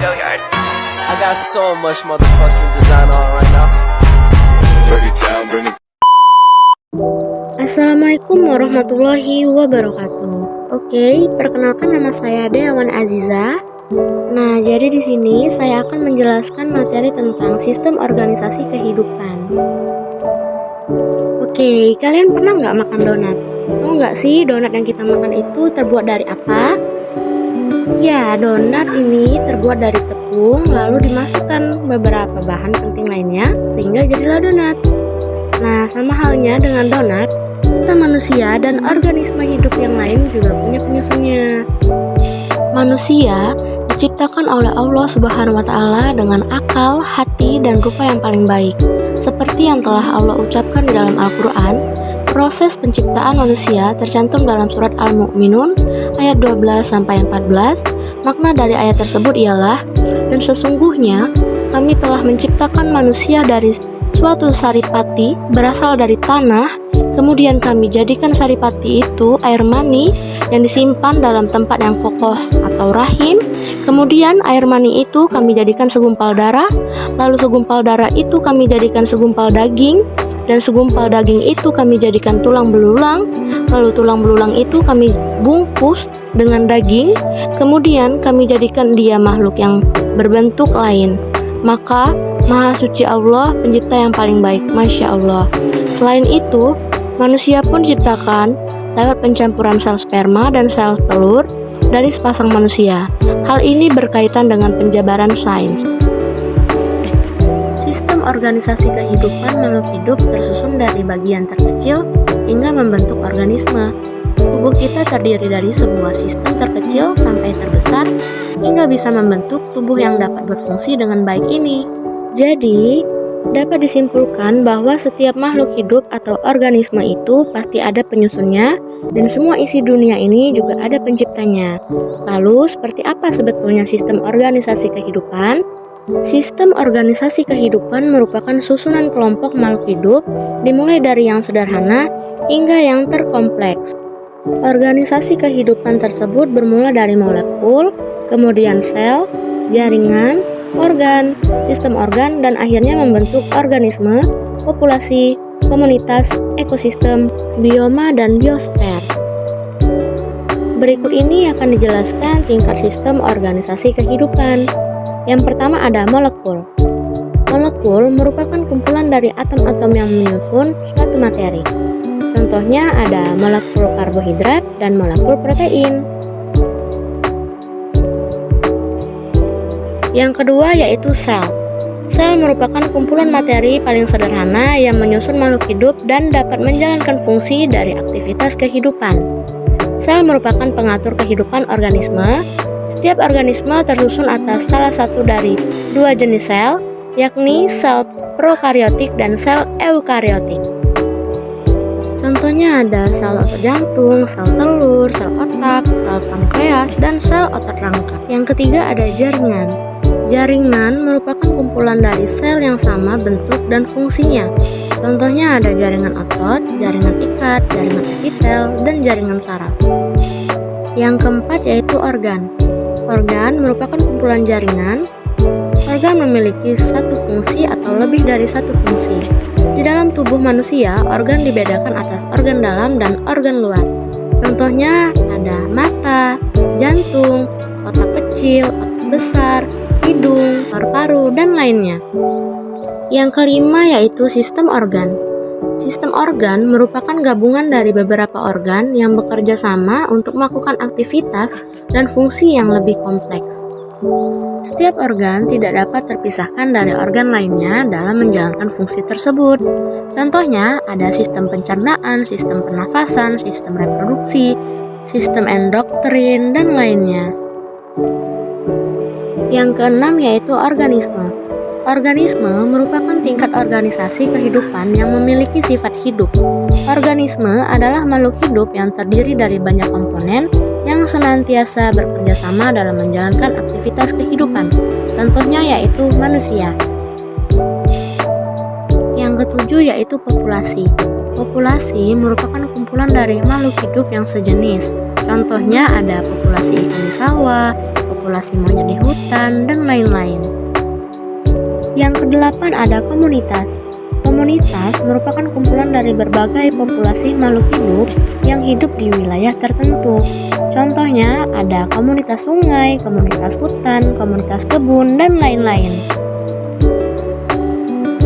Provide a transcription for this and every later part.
I got so much motherfucking design on right now. Assalamualaikum warahmatullahi wabarakatuh. Oke, perkenalkan nama saya Deawan Aziza. Nah, jadi di sini saya akan menjelaskan materi tentang sistem organisasi kehidupan. Oke, kalian pernah nggak makan donat? Tahu nggak sih donat yang kita makan itu terbuat dari apa? Ya, donat ini terbuat dari tepung, lalu dimasukkan beberapa bahan penting lainnya, sehingga jadilah donat. Nah, sama halnya dengan donat, kita manusia dan organisme hidup yang lain juga punya penyusunnya. Manusia diciptakan oleh Allah Subhanahu wa Ta'ala dengan akal, hati, dan rupa yang paling baik. Seperti yang telah Allah ucapkan di dalam Al-Quran, proses penciptaan manusia tercantum dalam surat Al-Mu'minun ayat 12-14. Makna dari ayat tersebut ialah, dan sesungguhnya kami telah menciptakan manusia dari suatu saripati berasal dari tanah, kemudian kami jadikan saripati itu air mani yang disimpan dalam tempat yang kokoh atau rahim. Kemudian air mani itu kami jadikan segumpal darah, lalu segumpal darah itu kami jadikan segumpal daging, dan segumpal daging itu kami jadikan tulang belulang, lalu tulang belulang itu kami bungkus dengan daging, kemudian kami jadikan dia makhluk yang berbentuk lain. Maka Maha Suci Allah, pencipta yang paling baik, Masya Allah. Selain itu, manusia pun diciptakan lewat pencampuran sel sperma dan sel telur dari sepasang manusia. Hal ini berkaitan dengan penjabaran sains. Sistem organisasi kehidupan makhluk hidup tersusun dari bagian terkecil hingga membentuk organisme. Tubuh kita terdiri dari sebuah sistem terkecil sampai terbesar hingga bisa membentuk tubuh yang dapat berfungsi dengan baik ini. Jadi, dapat disimpulkan bahwa setiap makhluk hidup atau organisme itu pasti ada penyusunnya, dan semua isi dunia ini juga ada penciptanya. Lalu, seperti apa sebetulnya sistem organisasi kehidupan? Sistem organisasi kehidupan merupakan susunan kelompok makhluk hidup, dimulai dari yang sederhana hingga yang terkompleks. Organisasi kehidupan tersebut bermula dari molekul, kemudian sel, jaringan, organ, sistem organ, dan akhirnya membentuk organisme, populasi, komunitas, ekosistem, bioma, dan biosfer. Berikut ini akan dijelaskan tingkat sistem organisasi kehidupan. Yang pertama ada molekul. Molekul merupakan kumpulan dari atom-atom yang menyusun suatu materi. Contohnya ada molekul karbohidrat dan molekul protein. Yang kedua yaitu sel. Sel merupakan kumpulan materi paling sederhana yang menyusun makhluk hidup dan dapat menjalankan fungsi dari aktivitas kehidupan. Sel merupakan pengatur kehidupan organisme. Setiap organisme tersusun atas salah satu dari dua jenis sel, yakni sel prokariotik dan sel eukariotik. Contohnya ada sel otot jantung, sel telur, sel otak, sel pankreas, dan sel otot rangka. Yang ketiga ada jaringan. Jaringan merupakan kumpulan dari sel yang sama bentuk dan fungsinya. Contohnya ada jaringan otot, jaringan ikat, jaringan epitel, dan jaringan saraf. Yang keempat yaitu organ. Organ merupakan kumpulan jaringan. Organ memiliki satu fungsi atau lebih dari satu fungsi. Di dalam tubuh manusia, organ dibedakan atas organ dalam dan organ luar. Contohnya ada mata, jantung, otak kecil, otak besar, hidung, paru-paru, dan lainnya. Yang kelima yaitu sistem organ. Sistem organ merupakan gabungan dari beberapa organ yang bekerja sama untuk melakukan aktivitas dan fungsi yang lebih kompleks. Setiap organ tidak dapat terpisahkan dari organ lainnya dalam menjalankan fungsi tersebut. Contohnya ada sistem pencernaan, sistem pernafasan, sistem reproduksi, sistem endokrin, dan lainnya. Yang keenam yaitu organisme. Organisme merupakan tingkat organisasi kehidupan yang memiliki sifat hidup. Organisme adalah makhluk hidup yang terdiri dari banyak komponen yang senantiasa bekerja sama dalam menjalankan aktivitas kehidupan. Contohnya yaitu manusia. Yang ketujuh yaitu populasi. Populasi merupakan kumpulan dari makhluk hidup yang sejenis. Contohnya ada populasi ikan di sawah, populasi monyet di hutan, dan lain-lain. Yang kedelapan ada komunitas. Komunitas merupakan kumpulan dari berbagai populasi makhluk hidup yang hidup di wilayah tertentu. Contohnya ada komunitas sungai, komunitas hutan, komunitas kebun, dan lain-lain.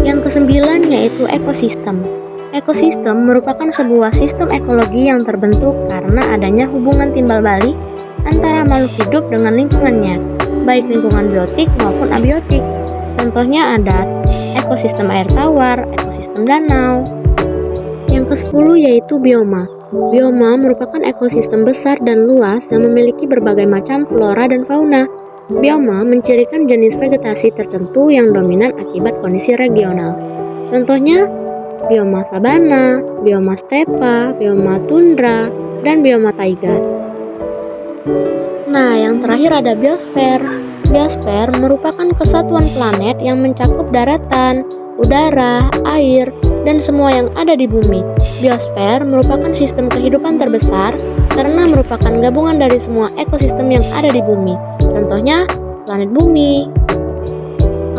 Yang kesembilan yaitu ekosistem. Ekosistem merupakan sebuah sistem ekologi yang terbentuk karena adanya hubungan timbal balik antara makhluk hidup dengan lingkungannya, baik lingkungan biotik maupun abiotik. Contohnya ada ekosistem air tawar, ekosistem danau. Yang ke-10 yaitu bioma. Bioma merupakan ekosistem besar dan luas yang memiliki berbagai macam flora dan fauna. Bioma mencirikan jenis vegetasi tertentu yang dominan akibat kondisi regional. Contohnya bioma sabana, bioma stepa, bioma tundra, dan bioma taiga. Nah, yang terakhir ada biosfer. Biosfer merupakan kesatuan planet yang mencakup daratan, udara, air, dan semua yang ada di bumi. Biosfer merupakan sistem kehidupan terbesar karena merupakan gabungan dari semua ekosistem yang ada di bumi. Contohnya, planet bumi.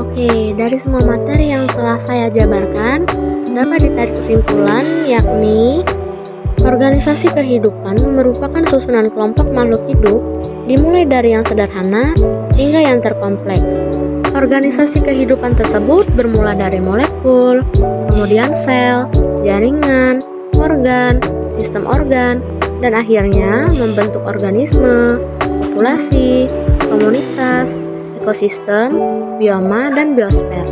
Oke, dari semua materi yang telah saya jabarkan, dapat ditarik kesimpulan yakni organisasi kehidupan merupakan susunan kelompok makhluk hidup dimulai dari yang sederhana hingga yang terkompleks. Organisasi kehidupan tersebut bermula dari molekul, kemudian sel, jaringan, organ, sistem organ, dan akhirnya membentuk organisme, populasi, komunitas, ekosistem, bioma, dan biosfer.